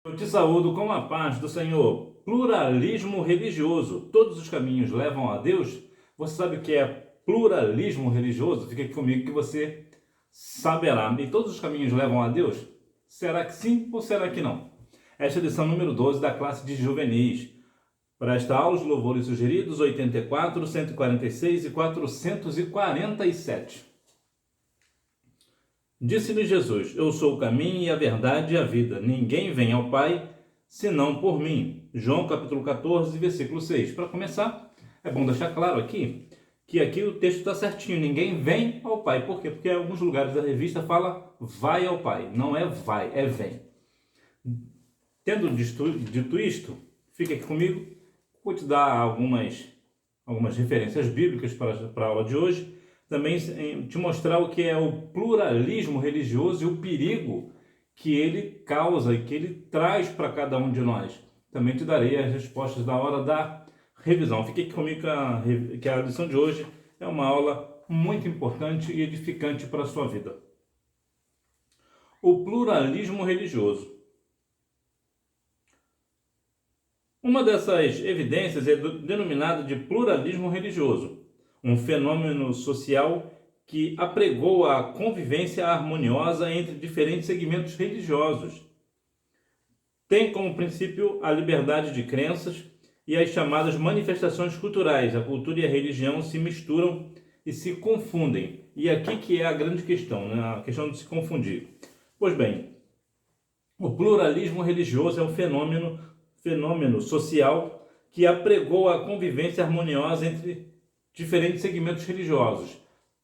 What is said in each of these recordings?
Eu te saúdo com a paz do Senhor. Pluralismo religioso. Todos os caminhos levam a Deus? Você sabe o que é pluralismo religioso? Fica aqui comigo que você saberá. E todos os caminhos levam a Deus? Será que sim ou será que não? Esta é a lição número 12 da classe de juvenis. Para esta aula, os louvores sugeridos 84, 146 e 447. Disse-lhe Jesus: Eu sou o caminho e a verdade e a vida. Ninguém vem ao Pai senão por mim. João capítulo 14, versículo 6. Para começar, é bom deixar claro aqui que aqui o texto está certinho. Ninguém vem ao Pai. Por quê? Porque em alguns lugares da revista fala vai ao Pai. Não é vai, é vem. Tendo dito isto, fica aqui comigo. Vou te dar algumas referências bíblicas para a aula de hoje. Também te mostrar o que é o pluralismo religioso e o perigo que ele causa e que ele traz para cada um de nós. Também te darei as respostas da hora da revisão. Fique aqui comigo que a lição de hoje é uma aula muito importante e edificante para a sua vida. O pluralismo religioso. Uma dessas evidências é denominada de pluralismo religioso, um fenômeno social que apregoa a convivência harmoniosa entre diferentes segmentos religiosos. Tem como princípio a liberdade de crenças e as chamadas manifestações culturais. A cultura e a religião se misturam e se confundem. E aqui que é a grande questão, né? A questão de se confundir. Pois bem, o pluralismo religioso é um fenômeno social que apregoa a convivência harmoniosa entre diferentes segmentos religiosos.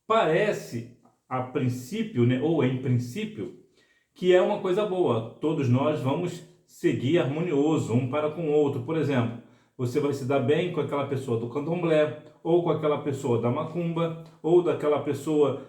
Parece, a princípio, né, ou em princípio, que é uma coisa boa. Todos nós vamos seguir harmonioso um para com o outro. Por exemplo, você vai se dar bem com aquela pessoa do candomblé, ou com aquela pessoa da macumba, ou daquela pessoa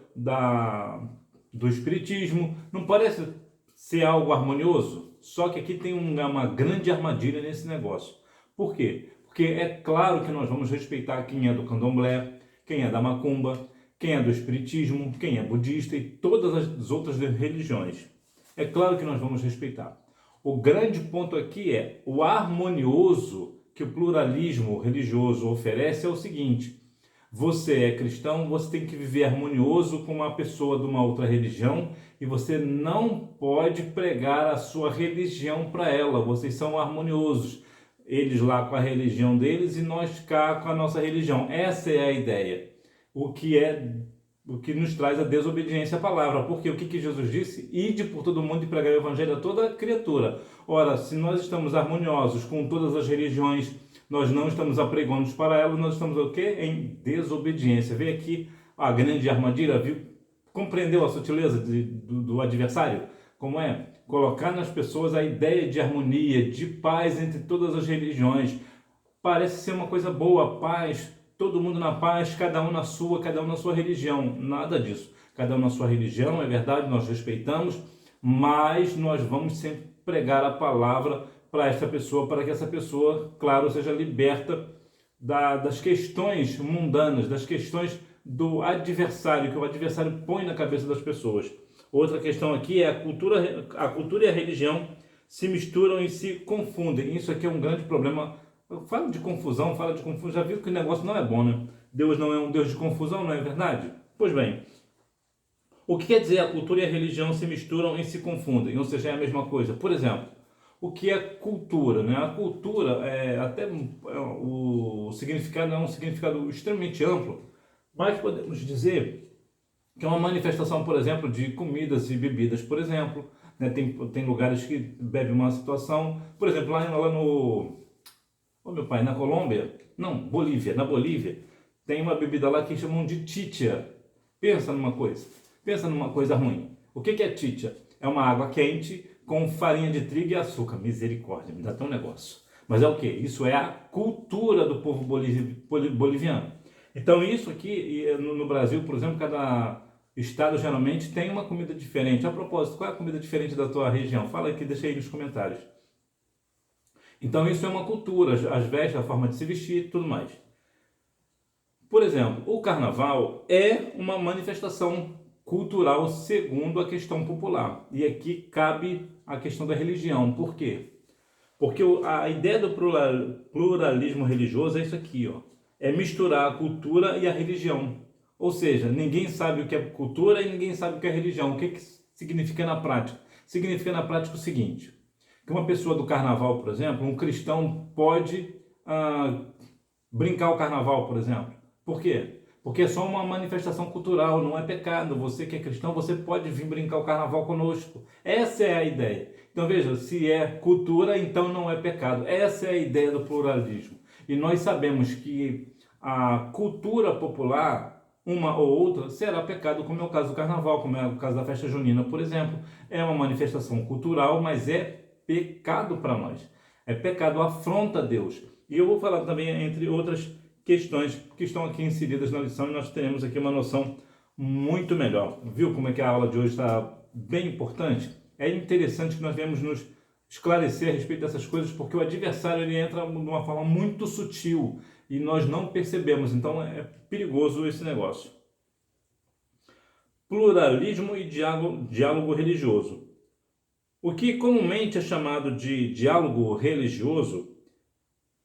do espiritismo. Não parece ser algo harmonioso? Só que aqui tem uma grande armadilha nesse negócio. Por quê? Porque é claro que nós vamos respeitar quem é do candomblé, quem é da macumba, quem é do espiritismo, quem é budista e todas as outras religiões. É claro que nós vamos respeitar. O grande ponto aqui é o harmonioso que o pluralismo religioso oferece é o seguinte: você é cristão, você tem que viver harmonioso com uma pessoa de uma outra religião e você não pode pregar a sua religião para ela. Vocês são harmoniosos. Eles lá com a religião deles e nós cá com a nossa religião. Essa é a ideia. O que nos traz a desobediência à palavra. Porque o que Jesus disse? Ide por todo mundo e pregar o evangelho a toda criatura. Ora, se nós estamos harmoniosos com todas as religiões, nós não estamos apregando para elas, nós estamos o quê? Em desobediência. Vê aqui a grande armadilha, viu? Compreendeu a sutileza do adversário? Como é? Colocar nas pessoas a ideia de harmonia, de paz entre todas as religiões. Parece ser uma coisa boa, paz, todo mundo na paz, cada um na sua religião. Nada disso. Cada um na sua religião, é verdade, nós respeitamos, mas nós vamos sempre pregar a palavra para esta pessoa, para que essa pessoa, claro, seja liberta das questões mundanas, das questões do adversário, que o adversário põe na cabeça das pessoas. Outra questão aqui é a cultura e a religião se misturam e se confundem. Isso aqui é um grande problema. Fala de confusão, já viu que o negócio não é bom, né? Deus não é um Deus de confusão, não é verdade? Pois bem, o que quer dizer a cultura e a religião se misturam e se confundem? Ou seja, é a mesma coisa. Por exemplo, o que é cultura, né? A cultura, o significado é um significado extremamente amplo, mas podemos dizer que é uma manifestação, por exemplo, de comidas e bebidas, por exemplo. Né? Tem lugares que bebem uma situação, por exemplo, lá no... Oh, meu pai, na Colômbia, não, Bolívia, na Bolívia, tem uma bebida lá que chamam de chicha. Pensa numa coisa ruim. O que é chicha? É uma água quente com farinha de trigo e açúcar. Misericórdia, me dá até um negócio. Mas é o quê? Isso é a cultura do povo boliviano. Então isso aqui, no Brasil, por exemplo, cada estado geralmente tem uma comida diferente. A propósito, qual é a comida diferente da tua região? Fala aqui, deixa aí nos comentários. Então isso é uma cultura, as vestes, a forma de se vestir e tudo mais. Por exemplo, o carnaval é uma manifestação cultural segundo a questão popular. E aqui cabe a questão da religião. Por quê? Porque a ideia do pluralismo religioso é isso aqui, ó. É misturar a cultura e a religião. Ou seja, ninguém sabe o que é cultura e ninguém sabe o que é religião. O que significa na prática? Significa na prática o seguinte, que uma pessoa do carnaval, por exemplo, um cristão pode brincar o carnaval, por exemplo. Por quê? Porque é só uma manifestação cultural, não é pecado. Você que é cristão, você pode vir brincar o carnaval conosco. Essa é a ideia. Então veja, se é cultura, então não é pecado. Essa é a ideia do pluralismo. E nós sabemos que a cultura popular, uma ou outra, será pecado, como é o caso do carnaval, como é o caso da festa junina, por exemplo. É uma manifestação cultural, mas é pecado para nós. É pecado, afronta a Deus. E eu vou falar também, entre outras questões que estão aqui inseridas na lição, e nós teremos aqui uma noção muito melhor. Viu como é que a aula de hoje está bem importante? É interessante que nós venhamos nos esclarecer a respeito dessas coisas, porque o adversário ele entra de uma forma muito sutil e nós não percebemos, então é perigoso esse negócio. Pluralismo e diálogo religioso. O que comumente é chamado de diálogo religioso,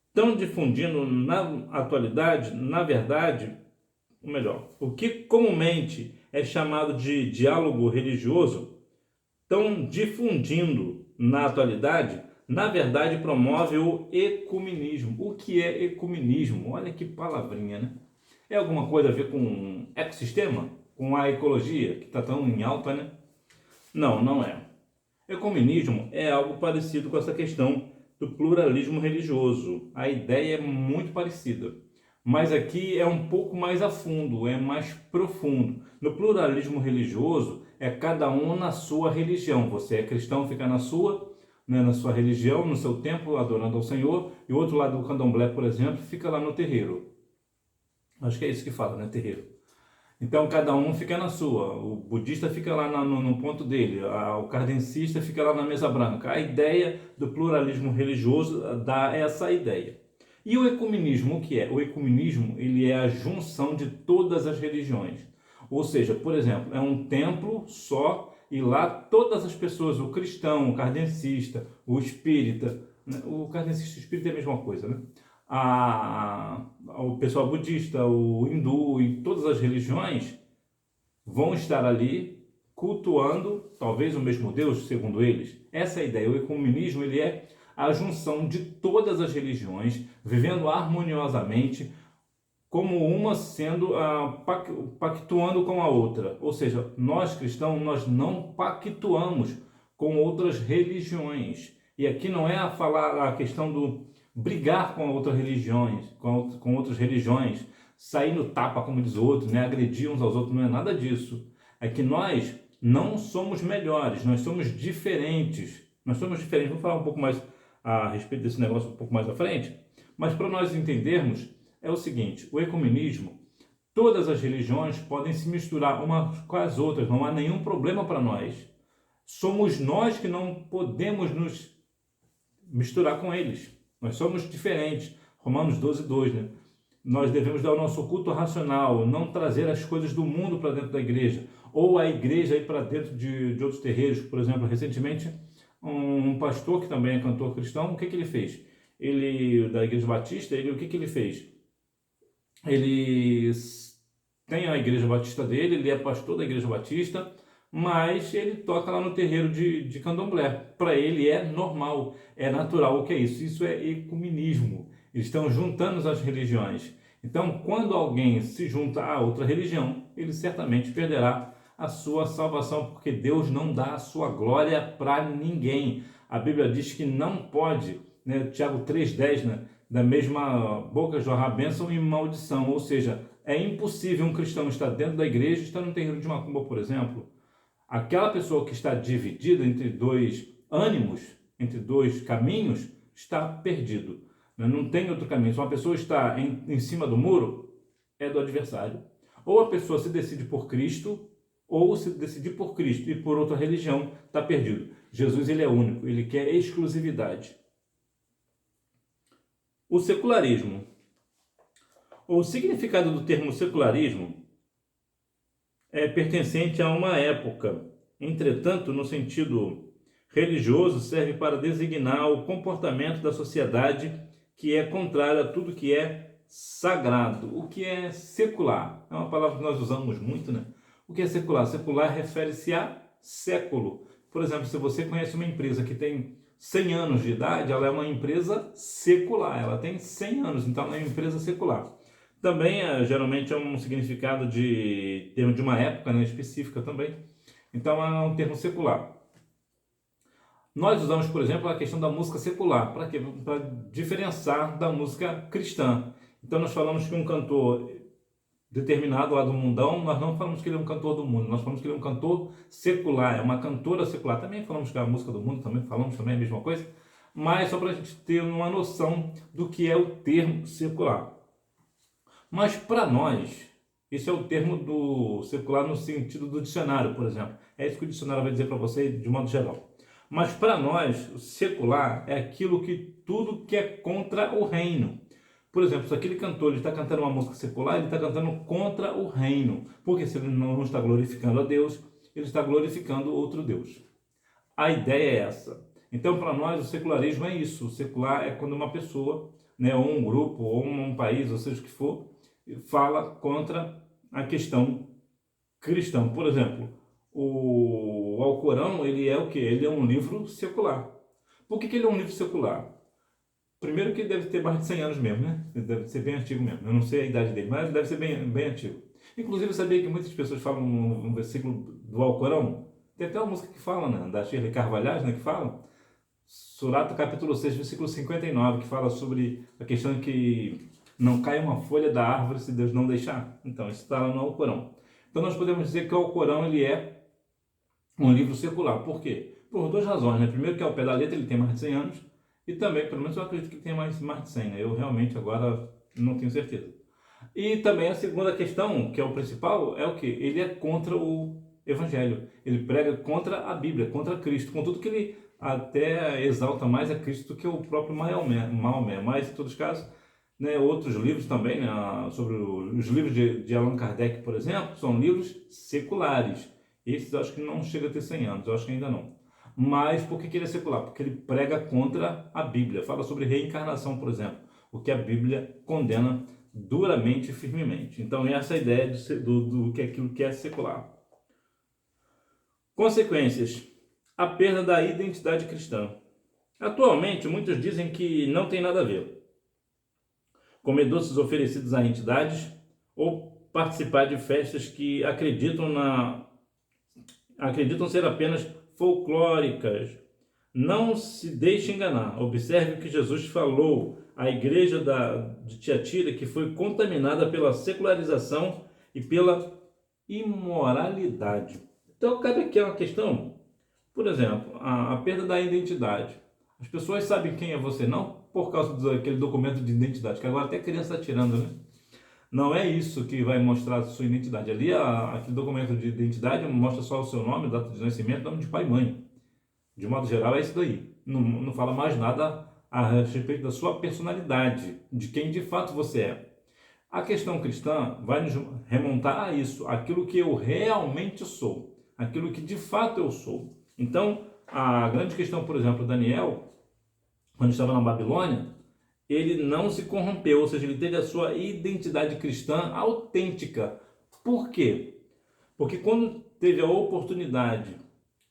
estão difundindo na atualidade, na verdade, ou melhor, o que comumente é chamado de diálogo religioso, estão difundindo na atualidade, na verdade, promove o ecumenismo. O que é ecumenismo? Olha que palavrinha, né? É alguma coisa a ver com ecossistema? Com a ecologia, que está tão em alta, né? Não, não é. Ecumenismo é algo parecido com essa questão do pluralismo religioso. A ideia é muito parecida, mas aqui é um pouco mais a fundo, é mais profundo. No pluralismo religioso, é cada um na sua religião. Você é cristão, fica na sua, né, na sua religião, no seu templo, adorando ao Senhor, e o outro lado do candomblé, por exemplo, fica lá no terreiro. Acho que é isso que fala, né? Terreiro. Então cada um fica na sua, o budista fica lá no ponto dele, o kardecista fica lá na mesa branca. A ideia do pluralismo religioso dá essa ideia. E o ecumenismo, o que é? O ecumenismo ele é a junção de todas as religiões. Ou seja, por exemplo, é um templo só e lá todas as pessoas, o cristão, o kardecista, o espírita, né? O kardecista e o espírita é a mesma coisa, né? O pessoal budista, o hindu e todas as religiões vão estar ali cultuando talvez o mesmo Deus, segundo eles. Essa é a ideia. O ecumenismo ele é a junção de todas as religiões vivendo harmoniosamente, como uma sendo pactuando com a outra. Ou seja, nós cristãos nós não pactuamos com outras religiões. E aqui não é a falar a questão do brigar com outras religiões, com outras religiões, sair no tapa, como diz o outro, né? Agredir uns aos outros, não é nada disso. É que nós não somos melhores, nós somos diferentes. Nós somos diferentes. Vou falar um pouco mais a respeito desse negócio um pouco mais à frente, mas para nós entendermos, é o seguinte, o ecumenismo, todas as religiões podem se misturar umas com as outras, não há nenhum problema para nós. Somos nós que não podemos nos misturar com eles. Nós somos diferentes. Romanos 12:2, né? Nós devemos dar o nosso culto racional, não trazer as coisas do mundo para dentro da igreja, ou a igreja ir para dentro de outros terreiros. Por exemplo, recentemente, um pastor que também é cantor cristão, o que ele fez? Ele, da Igreja Batista, o que ele fez? Ele tem a Igreja Batista dele, ele é pastor da Igreja Batista, mas ele toca lá no terreiro de candomblé. Para ele é normal, é natural. O que é isso? Isso é ecumenismo. Eles estão juntando as religiões. Então, quando alguém se junta a outra religião, ele certamente perderá a sua salvação, porque Deus não dá a sua glória para ninguém. A Bíblia diz que não pode, né, Tiago 3:10, né, da mesma boca jorrar bênção e maldição. Ou seja, é impossível um cristão estar dentro da igreja e estar no terreiro de macumba, por exemplo. Aquela pessoa que está dividida entre dois ânimos, entre dois caminhos, está perdido. Não tem outro caminho. Se uma pessoa está em cima do muro, é do adversário. Ou a pessoa se decide por Cristo, ou se decidir por Cristo e por outra religião, está perdido. Jesus ele é único, ele quer exclusividade. O secularismo. O significado do termo secularismo é pertencente a uma época. Entretanto, no sentido religioso serve para designar o comportamento da sociedade que é contrário a tudo que é sagrado. O que é secular? É uma palavra que nós usamos muito, né? O que é secular? Secular refere-se a século. Por exemplo, se você conhece uma empresa que tem 100 anos de idade, ela é uma empresa secular, ela tem 100 anos, então ela é uma empresa secular. Também, geralmente, é um significado de termo de uma época, né, específica também. Então, é um termo secular. Nós usamos, por exemplo, a questão da música secular. Para quê? Para diferenciar da música cristã. Então, nós falamos que um cantor determinado lá do mundão, nós não falamos que ele é um cantor do mundo, nós falamos que ele é um cantor secular, é uma cantora secular. Também falamos que é a música do mundo, também falamos também a mesma coisa, mas só para a gente ter uma noção do que é o termo secular. Mas para nós, esse é o termo do secular no sentido do dicionário, por exemplo. É isso que o dicionário vai dizer para você de modo geral. Mas para nós, o secular é aquilo que tudo que é contra o reino. Por exemplo, se aquele cantor está cantando uma música secular, ele está cantando contra o reino. Porque se ele não está glorificando a Deus, ele está glorificando outro Deus. A ideia é essa. Então, para nós, o secularismo é isso. O secular é quando uma pessoa, né, ou um grupo, ou um país, ou seja o que for, fala contra a questão cristã. Por exemplo, o Alcorão, ele é o quê? Ele é um livro secular. Por que ele é um livro secular? Primeiro que ele deve ter mais de 100 anos mesmo, né? Ele deve ser bem antigo mesmo. Eu não sei a idade dele, mas deve ser bem antigo. Inclusive, eu sabia que muitas pessoas falam um versículo do Alcorão. Tem até uma música que fala, né? Da Shirley Carvalhais, né? Que fala. Surata, capítulo 6, versículo 59, que fala sobre a questão de que não cai uma folha da árvore se Deus não deixar. Então, isso está lá no Alcorão. Então, nós podemos dizer que o Alcorão, ele é um livro secular. Por quê? Por duas razões, né? Primeiro que ao pé da letra ele tem mais de 100 anos. E também, pelo menos eu acredito que tem mais de 100, né? Eu realmente agora não tenho certeza. E também a segunda questão, que é o principal, é o que? Ele é contra o Evangelho. Ele prega contra a Bíblia, contra Cristo. Contudo que ele até exalta mais a Cristo do que o próprio Maomé. Mas, em todos os casos, né, outros livros também, né, sobre os livros de Allan Kardec, por exemplo, são livros seculares. Esses eu acho que não chega a ter 100 anos, eu acho que ainda não. Mas por que ele é secular? Porque ele prega contra a Bíblia. Fala sobre reencarnação, por exemplo, o que a Bíblia condena duramente e firmemente. Então, essa é a ideia do que aquilo que é secular. Consequências. A perda da identidade cristã. Atualmente, muitos dizem que não tem nada a ver comer doces oferecidos a entidades ou participar de festas que acreditam ser apenas folclóricas. Não se deixe enganar. Observe o que Jesus falou à igreja de Tiatira, que foi contaminada pela secularização e pela imoralidade. Então, cabe aqui uma questão, por exemplo, a perda da identidade. As pessoas sabem quem é você, não por causa daquele documento de identidade, que agora até criança está tirando, né? Não é isso que vai mostrar a sua identidade. Ali, aquele documento de identidade mostra só o seu nome, data de nascimento, nome de pai e mãe. De modo geral, é isso daí. Não fala mais nada a respeito da sua personalidade, de quem de fato você é. A questão cristã vai nos remontar a isso, aquilo que eu realmente sou, aquilo que de fato eu sou. Então, a grande questão, por exemplo, Daniel, quando estava na Babilônia, ele não se corrompeu, ou seja, ele teve a sua identidade cristã autêntica. Por quê? Porque quando teve a oportunidade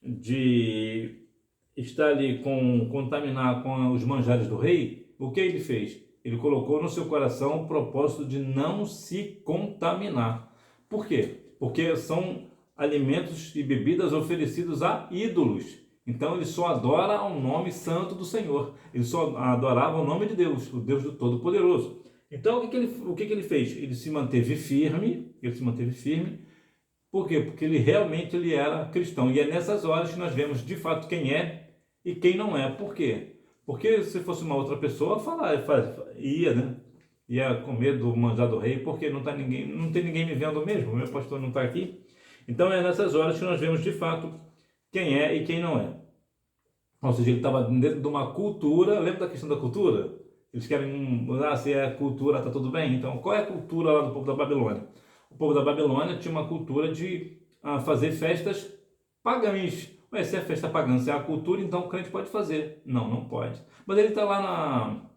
de estar ali contaminar com os manjares do rei, o que ele fez? Ele colocou no seu coração o propósito de não se contaminar. Por quê? Porque são alimentos e bebidas oferecidos a ídolos. Então ele só adora ao nome santo do Senhor. Ele só adorava o nome de Deus, o Deus do Todo-Poderoso. Então o que ele fez? Ele se manteve firme. Por quê? Porque ele era cristão. E é nessas horas que nós vemos de fato quem é e quem não é. Por quê? Porque se fosse uma outra pessoa, ia, né? Ia com medo do manjar do rei, porque não tem ninguém me vendo mesmo, o meu pastor não está aqui. Então é nessas horas que nós vemos de fato quem é e quem não é. Ou seja, ele estava dentro de uma cultura. Lembra da questão da cultura? Eles querem, se é cultura, está tudo bem? Então, qual é a cultura lá do povo da O povo da Babilônia tinha uma cultura de fazer festas pagãs, Mas se é festa pagã, se é a cultura, então o crente pode fazer. Não, não pode. Mas ele está lá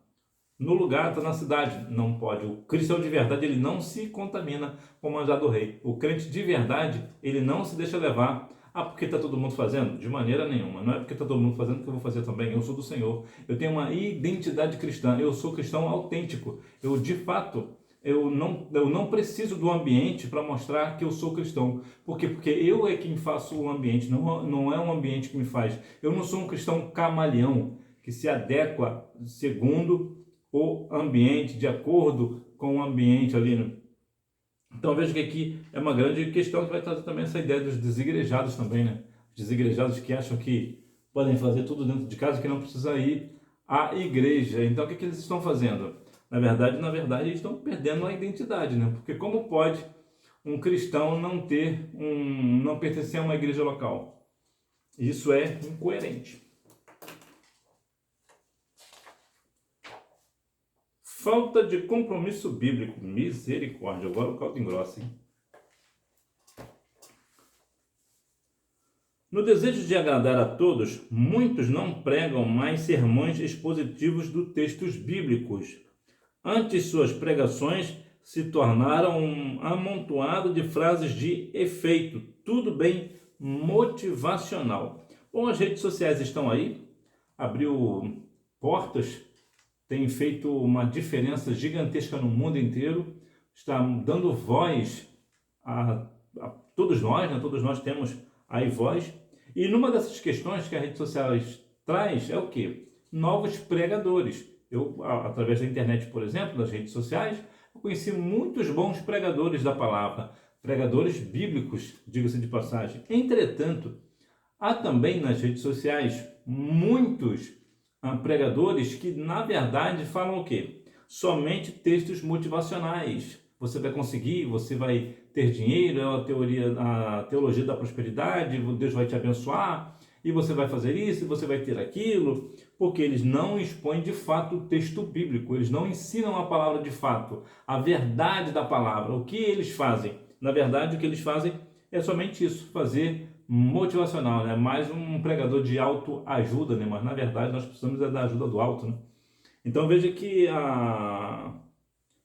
no lugar, está na cidade. Não pode. O cristão de verdade, ele não se contamina com o manjar do rei. O crente de verdade, ele não se deixa levar. Ah, porque está todo mundo fazendo? De maneira nenhuma. Não é porque está todo mundo fazendo que eu vou fazer também. Eu sou do Senhor. Eu tenho uma identidade cristã. Eu sou cristão autêntico. Eu, de fato, eu não preciso do ambiente para mostrar que eu sou cristão. Por quê? Porque eu é quem faço o ambiente. Não é um ambiente que me faz. Eu não sou um cristão camaleão que se adequa segundo o ambiente, de acordo com o ambiente ali, né? Então veja que aqui é uma grande questão que vai trazer também essa ideia dos desigrejados também, né? Os desigrejados que acham que podem fazer tudo dentro de casa, que não precisa ir à igreja. Então o que eles estão fazendo? Na verdade, eles estão perdendo a identidade, né? Porque como pode um cristão não pertencer a uma igreja local? Isso é incoerente. Falta de compromisso bíblico. Misericórdia. Agora o caldo engrossa, hein? No desejo de agradar a todos, muitos não pregam mais sermões expositivos dos textos bíblicos. Antes, suas pregações se tornaram um amontoado de frases de efeito, tudo bem motivacional. Bom, as redes sociais estão aí, abriu portas, tem feito uma diferença gigantesca no mundo inteiro, está dando voz a todos nós, né? Todos nós temos aí voz. E numa dessas questões que a rede social traz é o quê? Novos pregadores. Eu, através da internet, por exemplo, das redes sociais, eu conheci muitos bons pregadores da palavra, pregadores bíblicos, diga-se de passagem. Entretanto, há também nas redes sociais muitos pregadores que, na verdade, falam o quê? Somente textos motivacionais. Você vai conseguir, você vai ter dinheiro, é a teologia da prosperidade, Deus vai te abençoar, e você vai fazer isso, e você vai ter aquilo, porque eles não expõem de fato o texto bíblico, eles não ensinam a palavra de fato, a verdade da palavra. O que eles fazem? Na verdade, o que eles fazem é somente isso, fazer motivacional, né? Mais um pregador de autoajuda, né? Mas na verdade nós precisamos da ajuda do alto, né? Então veja que a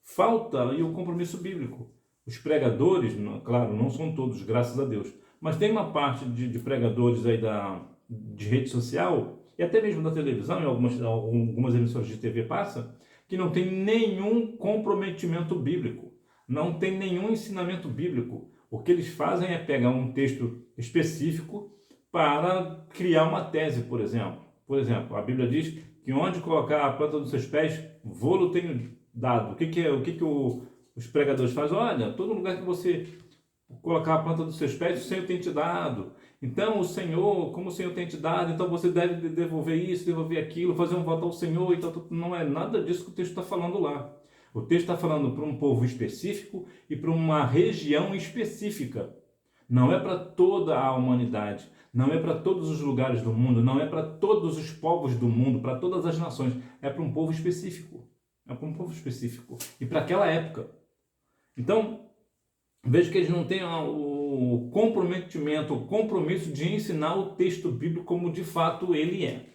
falta e o compromisso bíblico. Os pregadores, claro, não são todos, graças a Deus, mas tem uma parte de pregadores aí de rede social e até mesmo da televisão, em algumas emissoras de TV passa, que não tem nenhum comprometimento bíblico, não tem nenhum ensinamento bíblico. O que eles fazem é pegar um texto específico para criar uma tese, por exemplo. Por exemplo, a Bíblia diz que onde colocar a planta dos seus pés, vou-lo tenho dado. Os pregadores fazem? Olha, todo lugar que você colocar a planta dos seus pés, o Senhor tem te dado. Então, o Senhor, como o Senhor tem te dado, então você deve devolver isso, devolver aquilo, fazer um voto ao Senhor. Então, não é nada disso que o texto está falando lá. O texto está falando para um povo específico e para uma região específica. Não é para toda a humanidade, não é para todos os lugares do mundo, não é para todos os povos do mundo, para todas as nações. É para um povo específico. É para um povo específico. E para aquela época. Então, vejo que eles não têm o comprometimento, o compromisso de ensinar o texto bíblico como de fato ele é.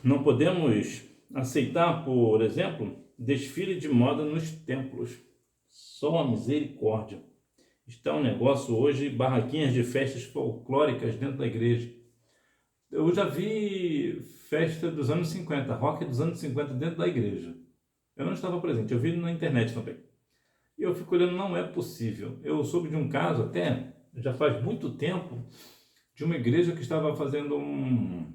Não podemos aceitar, por exemplo, desfile de moda nos templos. Só a misericórdia. Está um negócio hoje, barraquinhas de festas folclóricas dentro da igreja. Eu já vi festa dos anos 50, rock dos anos 50 dentro da igreja. Eu não estava presente, eu vi na internet também. E eu fico olhando, não é possível. Eu soube de um caso, até já faz muito tempo, de uma igreja que estava fazendo um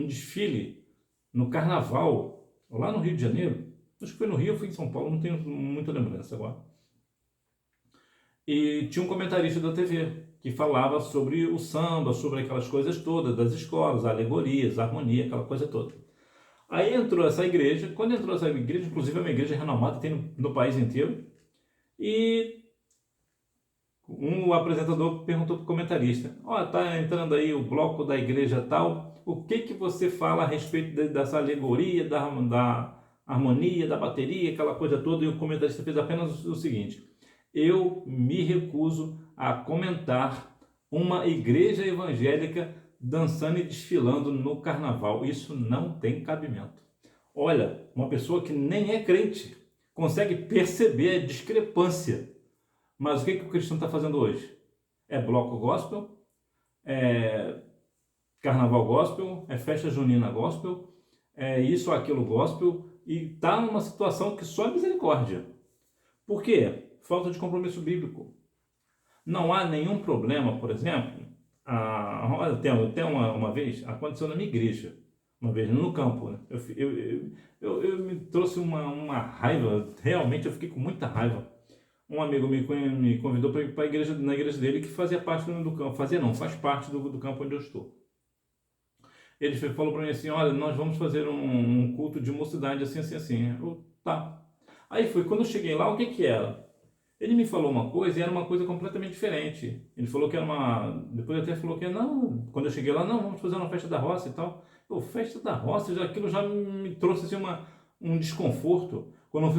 desfile no carnaval, lá no Rio de Janeiro. Acho que foi no Rio ou foi em São Paulo, não tenho muita lembrança agora. E tinha um comentarista da TV que falava sobre o samba, sobre aquelas coisas todas, das escolas, alegorias, harmonia, aquela coisa toda. Aí entrou essa igreja, quando entrou essa igreja, inclusive é uma igreja renomada, tem no país inteiro, e um apresentador perguntou para o comentarista, tá entrando aí o bloco da igreja tal, o que você fala a respeito dessa alegoria, da harmonia, da bateria, aquela coisa toda, e o comentarista fez apenas o seguinte: eu me recuso a comentar uma igreja evangélica dançando e desfilando no carnaval. Isso não tem cabimento. Olha, uma pessoa que nem é crente consegue perceber a discrepância. Mas o que o cristão está fazendo hoje? É bloco gospel, é carnaval gospel, é festa junina gospel, é isso ou aquilo gospel, e está numa situação que só é misericórdia. Por quê? Falta de compromisso bíblico. Não há nenhum problema, por exemplo, até uma vez, aconteceu na minha igreja, uma vez no campo, né? Eu me trouxe uma raiva, realmente eu fiquei com muita raiva. Um amigo me convidou para ir para a igreja, na igreja dele, que fazia parte do campo, fazia não, faz parte do campo onde eu estou. Ele falou para mim assim, olha, nós vamos fazer um culto de mocidade assim, assim, assim. Eu, tá. Aí foi, quando eu cheguei lá, o que que era? Ele me falou uma coisa e era uma coisa completamente diferente. Ele falou que era depois até falou que não, quando eu cheguei lá, não, vamos fazer uma festa da roça e tal. Pô, festa da roça, aquilo já me trouxe assim, um desconforto. Quando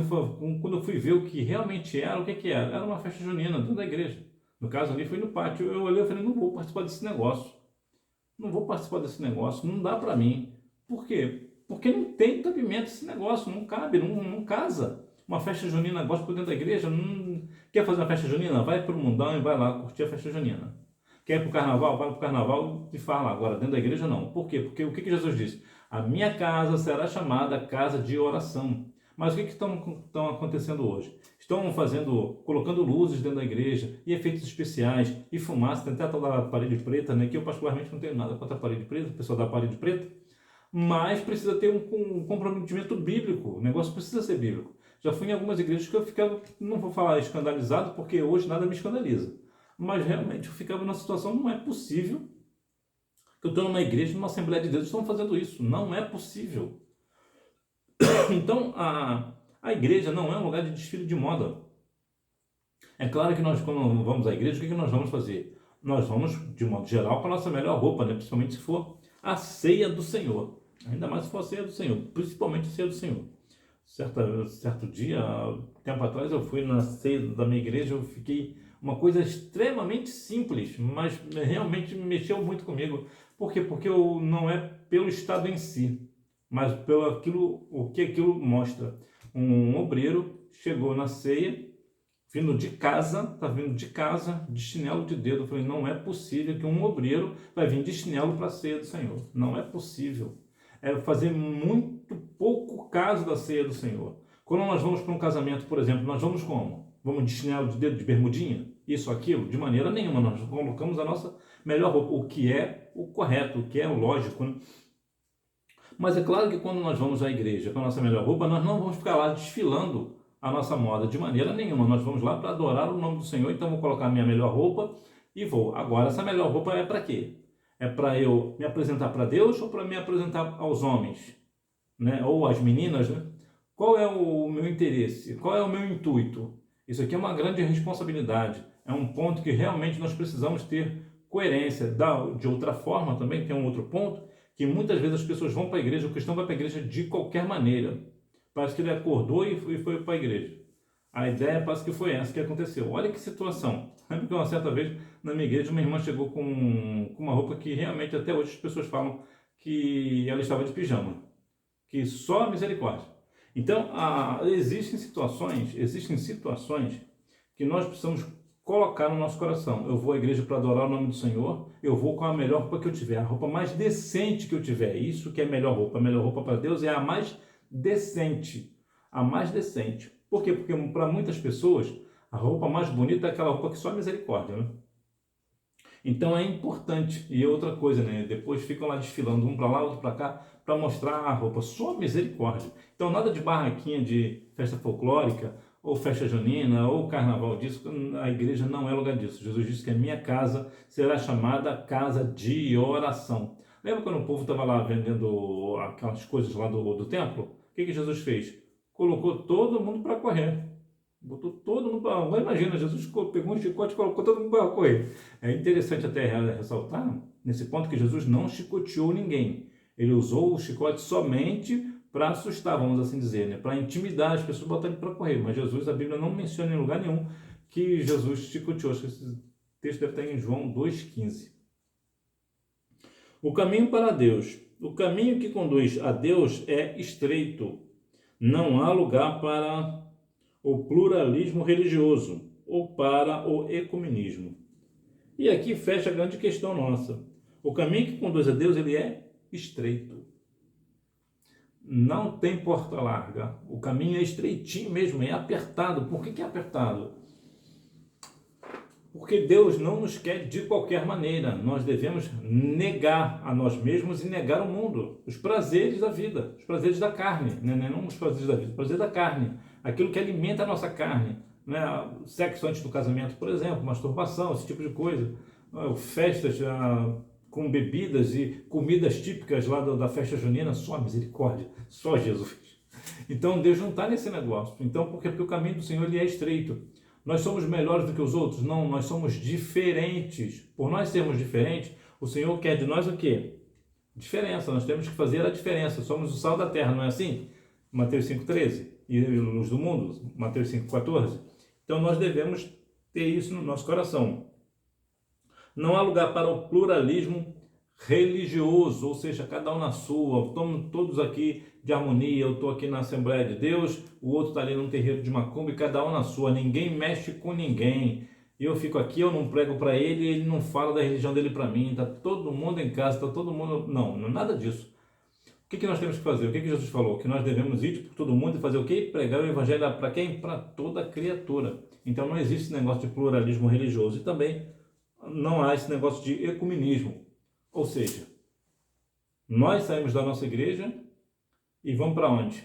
eu fui ver o que realmente era, o que que era? Era uma festa junina dentro da igreja. No caso ali foi no pátio. Eu olhei e falei, não vou participar desse negócio. Não vou participar desse negócio, não dá para mim. Por quê? Porque não tem cabimento esse negócio, não cabe, não casa. Uma festa junina gospel dentro da igreja, não... Quer fazer uma festa junina? Vai para o mundão e vai lá curtir a festa junina. Quer ir para o carnaval? Vai para o carnaval e fala. Agora, dentro da igreja, não. Por quê? Porque o que Jesus disse? A minha casa será chamada casa de oração. Mas o que estão acontecendo hoje? Estão colocando luzes dentro da igreja, e efeitos especiais, e fumaça, tem até a tal da parede preta, né? Que eu particularmente não tenho nada contra a parede preta, o pessoal da parede preta, mas precisa ter um comprometimento bíblico, o negócio precisa ser bíblico. Já fui em algumas igrejas que eu ficava, não vou falar escandalizado, porque hoje nada me escandaliza, mas realmente eu ficava numa situação, não é possível que eu estou numa igreja, numa Assembleia de Deus, estão fazendo isso, não é possível. Então, a igreja não é um lugar de desfile de moda. É claro que nós, quando vamos à igreja, o que nós vamos fazer? Nós vamos, de modo geral, com a nossa melhor roupa, né? Principalmente se for a ceia do Senhor. Ainda mais se for a ceia do Senhor, principalmente a ceia do Senhor. Certo dia, tempo atrás, eu fui na ceia da minha igreja, eu fiquei uma coisa extremamente simples, mas realmente mexeu muito comigo. Por quê? Porque não é pelo estado em si, mas o que aquilo mostra. Um obreiro chegou na ceia, tá vindo de casa, de chinelo de dedo. Eu falei, não é possível que um obreiro vai vir de chinelo para a ceia do Senhor. Não é possível. É fazer muito pouco caso da ceia do Senhor. Quando nós vamos para um casamento, por exemplo, nós vamos como? Vamos de chinelo de dedo, de bermudinha? Isso, aquilo? De maneira nenhuma. Nós colocamos a nossa melhor roupa, o que é o correto, o que é o lógico, né? Mas é claro que quando nós vamos à igreja com a nossa melhor roupa, nós não vamos ficar lá desfilando a nossa moda de maneira nenhuma. Nós vamos lá para adorar o nome do Senhor, então vou colocar a minha melhor roupa e vou. Agora, essa melhor roupa é para quê? É para eu me apresentar para Deus ou para me apresentar aos homens, né? Ou às meninas, né? Qual é o meu interesse? Qual é o meu intuito? Isso aqui é uma grande responsabilidade. É um ponto que realmente nós precisamos ter coerência. De outra forma, também tem um outro ponto, que muitas vezes as pessoas vão para a igreja, o cristão vai para a igreja de qualquer maneira. Parece que ele acordou e foi para a igreja. A ideia parece que foi essa que aconteceu. Olha que situação. Lembro que uma certa vez, na minha igreja, uma irmã chegou com uma roupa que realmente até hoje as pessoas falam que ela estava de pijama. Que só a misericórdia. Então, existem situações que nós precisamos colocar no nosso coração. Eu vou à igreja para adorar o nome do Senhor, eu vou com a melhor roupa que eu tiver, a roupa mais decente que eu tiver. Isso que é a melhor roupa. A melhor roupa para Deus é a mais decente. A mais decente. Por quê? Porque para muitas pessoas, a roupa mais bonita é aquela roupa que só a misericórdia, né? Então é importante. E outra coisa, né? Depois ficam lá desfilando, um para lá, outro para cá, para mostrar a roupa. Só misericórdia. Então nada de barraquinha de festa folclórica, ou festa junina, ou carnaval disso. A igreja não é lugar disso. Jesus disse que a minha casa será chamada casa de oração. Lembra quando o povo estava lá vendendo aquelas coisas lá do templo? O que Jesus fez? Colocou todo mundo para correr. Botou todo mundo para... Agora imagina, Jesus pegou um chicote e colocou todo mundo para correr. É interessante até ressaltar, nesse ponto, que Jesus não chicoteou ninguém. Ele usou o chicote somente para assustar, vamos assim dizer, né? Para intimidar as pessoas, botar ele para correr. Mas Jesus, a Bíblia não menciona em lugar nenhum que Jesus chicoteou. O texto deve estar em João 2,15. O caminho para Deus. O caminho que conduz a Deus é estreito. Não há lugar para o pluralismo religioso ou para o ecumenismo. E aqui fecha a grande questão nossa. O caminho que conduz a Deus, ele é estreito. Não tem porta larga. O caminho é estreitinho mesmo, é apertado. Por que é apertado? Porque Deus não nos quer de qualquer maneira. Nós devemos negar a nós mesmos e negar o mundo. Os prazeres da vida, os prazeres da carne. Não os prazeres da vida, os prazeres da carne. Aquilo que alimenta a nossa carne. Né? Sexo antes do casamento, por exemplo, masturbação, esse tipo de coisa. Festas com bebidas e comidas típicas lá da festa junina, só misericórdia, só Jesus. Então Deus não está nesse negócio. Então, porque o caminho do Senhor ele é estreito. Nós somos melhores do que os outros? Não, nós somos diferentes. Por nós sermos diferentes, o Senhor quer de nós o quê? Diferença, nós temos que fazer a diferença. Somos o sal da terra, não é assim? Mateus 5,13. E luz do mundo, Mateus 5,14. Então nós devemos ter isso no nosso coração. Não há lugar para o pluralismo religioso, ou seja, cada um na sua, estamos todos aqui de harmonia, eu estou aqui na Assembleia de Deus, o outro está ali no terreiro de macumba e cada um na sua, ninguém mexe com ninguém. Eu fico aqui, eu não prego para ele, ele não fala da religião dele para mim, está todo mundo em casa, está todo mundo... Não, nada disso. O que nós temos que fazer? O que Jesus falou? Que nós devemos ir por todo mundo e fazer o quê? Pregar o evangelho para quem? Para toda criatura. Então não existe esse negócio de pluralismo religioso e também não há esse negócio de ecumenismo. Ou seja, nós saímos da nossa igreja e vamos para onde?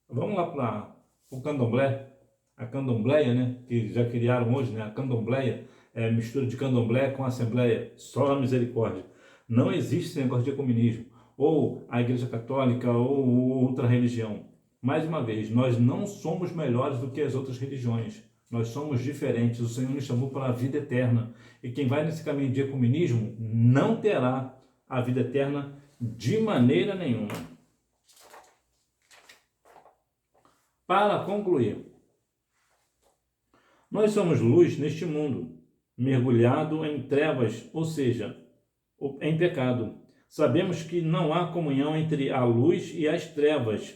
Vamos lá para o candomblé, a candombleia, né? Que já criaram hoje, né? A candombleia é mistura de candomblé com assembleia, só a misericórdia. Não existe esse negócio de ecumenismo, ou a igreja católica, ou outra religião. Mais uma vez, nós não somos melhores do que as outras religiões. Nós somos diferentes, o Senhor nos chamou para a vida eterna. E quem vai nesse caminho de ecumenismo não terá a vida eterna de maneira nenhuma. Para concluir, nós somos luz neste mundo, mergulhado em trevas, ou seja, em pecado. Sabemos que não há comunhão entre a luz e as trevas.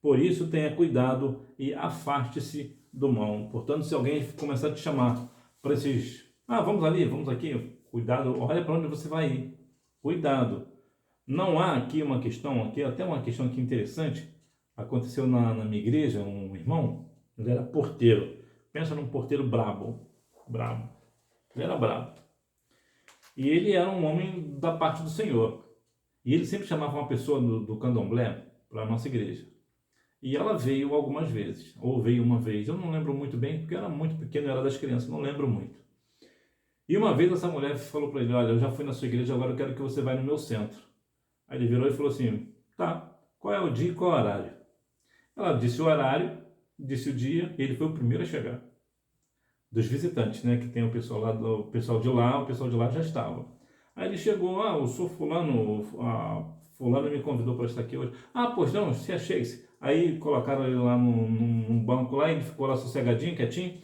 Por isso, tenha cuidado e afaste-se do mal. Portanto, se alguém começar a te chamar para esses... vamos ali, vamos aqui. Cuidado, olha para onde você vai ir. Cuidado. Não há aqui uma questão, aqui até uma questão aqui interessante. Aconteceu na minha igreja, um irmão, ele era porteiro. Pensa num porteiro brabo. Ele era brabo. E ele era um homem da parte do Senhor. E ele sempre chamava uma pessoa do candomblé para a nossa igreja. E ela veio algumas vezes, ou veio uma vez, eu não lembro muito bem, porque eu era muito pequeno, eu era das crianças, não lembro muito. E uma vez essa mulher falou para ele, olha, eu já fui na sua igreja, agora eu quero que você vá no meu centro. Aí ele virou e falou assim, tá, qual é o dia e qual é o horário? Ela disse o horário, disse o dia, e ele foi o primeiro a chegar. Dos visitantes, né, que tem o pessoal lá, o pessoal de lá já estava. Aí ele chegou, eu sou fulano, fulano me convidou para estar aqui hoje. Pois não, se achegue-se. Aí colocaram ele lá num banco lá, ele ficou lá sossegadinho, quietinho.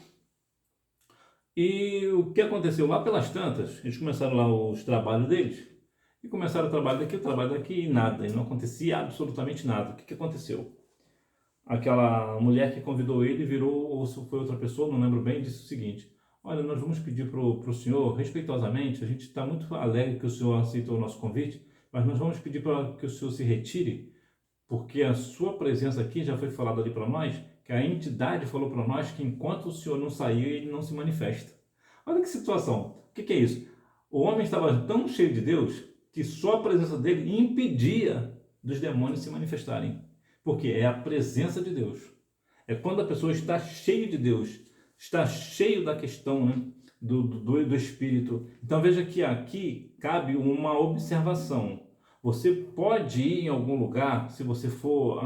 E o que aconteceu? Lá pelas tantas, eles começaram lá os trabalhos deles, e começaram o trabalho daqui, e nada, e não acontecia absolutamente nada. O que aconteceu? Aquela mulher que convidou ele virou, ou se foi outra pessoa, não lembro bem, disse o seguinte, olha, nós vamos pedir para o senhor, respeitosamente, a gente está muito alegre que o senhor aceitou o nosso convite, mas nós vamos pedir para que o senhor se retire, porque a sua presença aqui já foi falado ali para nós, que a entidade falou para nós que enquanto o senhor não sair, ele não se manifesta. Olha que situação. O que é isso? O homem estava tão cheio de Deus que só a presença dele impedia dos demônios se manifestarem. Porque é a presença de Deus. É quando a pessoa está cheia de Deus, está cheio da questão, né, do Espírito. Então veja que aqui cabe uma observação. Você pode ir em algum lugar se você for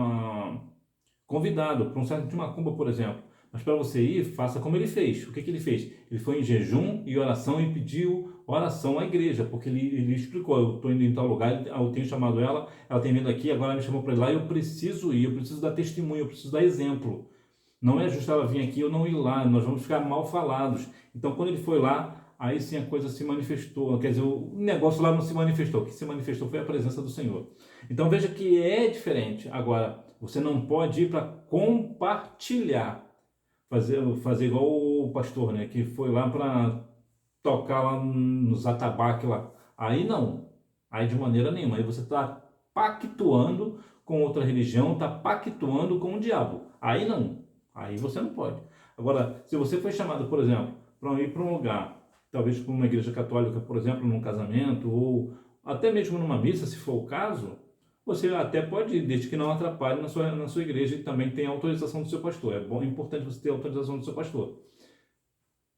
convidado para um centro de macumba, por exemplo. Mas para você ir, faça como ele fez. O que ele fez? Ele foi em jejum e oração e pediu oração à igreja, porque ele explicou, eu estou indo em tal lugar, eu tenho chamado ela tem vindo aqui, agora me chamou para ir lá, eu preciso ir, eu preciso dar testemunho, eu preciso dar exemplo. Não é justo ela vir aqui ou não ir lá, nós vamos ficar mal falados. Então, quando ele foi lá, aí sim a coisa se manifestou. Quer dizer, o negócio lá não se manifestou. O que se manifestou foi a presença do Senhor. Então veja que é diferente. Agora, você não pode ir para compartilhar. Fazer igual o pastor, né? Que foi lá para tocar lá nos atabaques lá. Aí não. Aí de maneira nenhuma. Aí você está pactuando com outra religião, está pactuando com o diabo. Aí não. Aí você não pode. Agora, se você foi chamado, por exemplo, para ir para um lugar, talvez para uma igreja católica, por exemplo, num casamento, ou até mesmo numa missa, se for o caso, você até pode ir, desde que não atrapalhe na sua igreja e também tenha autorização do seu pastor. É bom, é importante você ter autorização do seu pastor.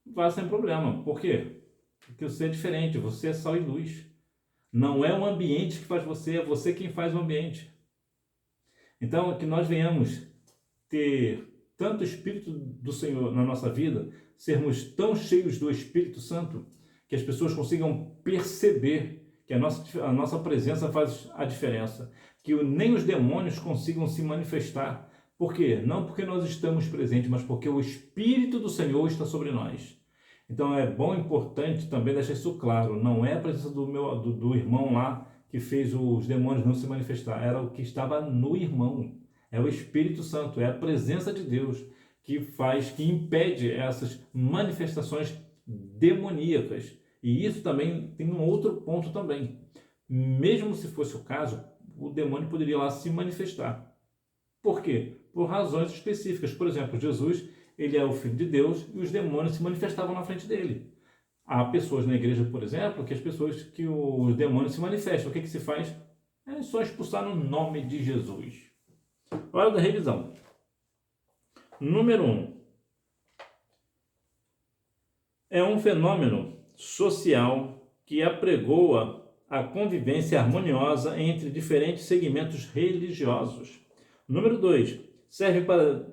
Vá sem problema. Por quê? Porque você é diferente, você é sal e luz. Não é o ambiente que faz você, é você quem faz o ambiente. Então, que nós venhamos ter tanto o Espírito do Senhor na nossa vida, sermos tão cheios do Espírito Santo, que as pessoas consigam perceber que a nossa presença faz a diferença, que nem os demônios consigam se manifestar. Por quê? Não porque nós estamos presentes, mas porque o Espírito do Senhor está sobre nós. Então é bom e importante também deixar isso claro, não é a presença do irmão lá que fez os demônios não se manifestar, era o que estava no irmão. É o Espírito Santo, é a presença de Deus que faz, que impede essas manifestações demoníacas. E isso também tem um outro ponto também. Mesmo se fosse o caso, o demônio poderia lá se manifestar. Por quê? Por razões específicas. Por exemplo, Jesus, ele é o Filho de Deus e os demônios se manifestavam na frente dele. Há pessoas na igreja, por exemplo, que os demônios se manifestam. O que se faz? É só expulsar no nome de Jesus. Hora da revisão. Número 1. É um fenômeno social que apregoa a convivência harmoniosa entre diferentes segmentos religiosos. Número 2. Serve para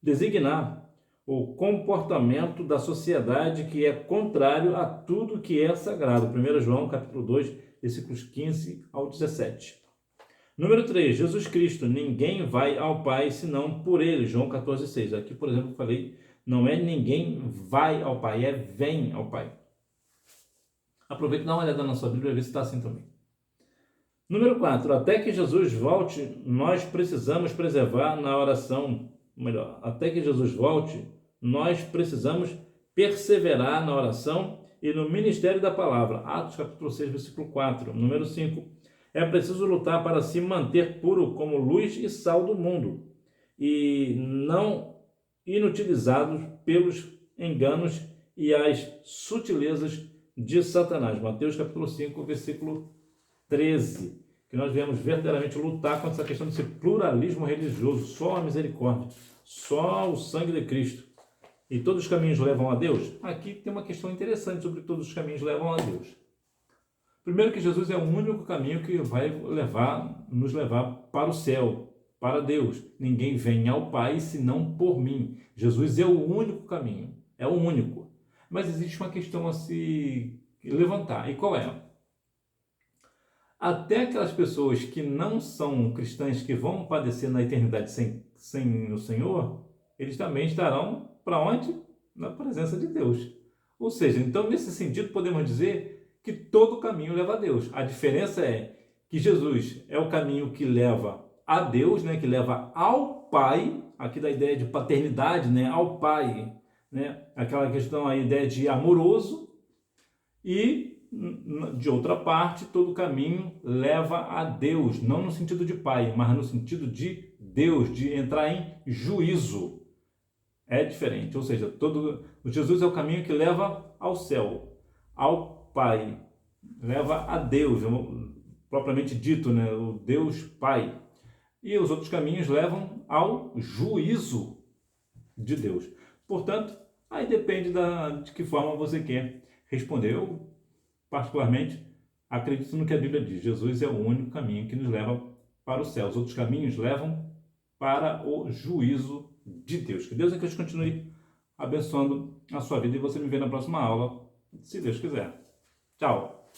designar o comportamento da sociedade que é contrário a tudo que é sagrado. 1 João, capítulo 2, versículos 15 ao 17. Número 3, Jesus Cristo, ninguém vai ao Pai senão por Ele, João 14,6. Aqui, por exemplo, eu falei, não é ninguém vai ao Pai, é vem ao Pai. Aproveita e dá uma olhada na sua Bíblia e vê se está assim também. Número 4, até que Jesus volte, nós precisamos preservar na oração, melhor, até que Jesus volte, nós precisamos perseverar na oração e no ministério da palavra. Atos capítulo 6, versículo 4. Número 5, é preciso lutar para se manter puro como luz e sal do mundo e não inutilizados pelos enganos e as sutilezas de Satanás. Mateus capítulo 5, versículo 13. Que nós viemos verdadeiramente lutar contra essa questão desse pluralismo religioso. Só a misericórdia, só o sangue de Cristo. E todos os caminhos levam a Deus? Aqui tem uma questão interessante sobre todos os caminhos levam a Deus. Primeiro que Jesus é o único caminho que vai nos levar para o céu, para Deus. Ninguém vem ao Pai senão por mim. Jesus é o único caminho, é o único. Mas existe uma questão a se levantar. E qual é? Até aquelas pessoas que não são cristãs, que vão padecer na eternidade sem o Senhor, eles também estarão para onde? Na presença de Deus. Ou seja, então nesse sentido podemos dizer que todo caminho leva a Deus. A diferença é que Jesus é o caminho que leva a Deus, né, que leva ao Pai, aqui da ideia de paternidade, né, ao Pai, né, aquela questão, a ideia de amoroso, e de outra parte, todo caminho leva a Deus, não no sentido de Pai, mas no sentido de Deus, de entrar em juízo. É diferente, ou seja, Jesus é o caminho que leva ao céu, ao Pai, leva a Deus, propriamente dito, né? O Deus Pai. E os outros caminhos levam ao juízo de Deus. Portanto, aí depende de que forma você quer responder. Eu, particularmente, acredito no que a Bíblia diz. Jesus é o único caminho que nos leva para o céu. Os outros caminhos levam para o juízo de Deus. Que Deus é que continue abençoando a sua vida e você me vê na próxima aula, se Deus quiser. Tchau!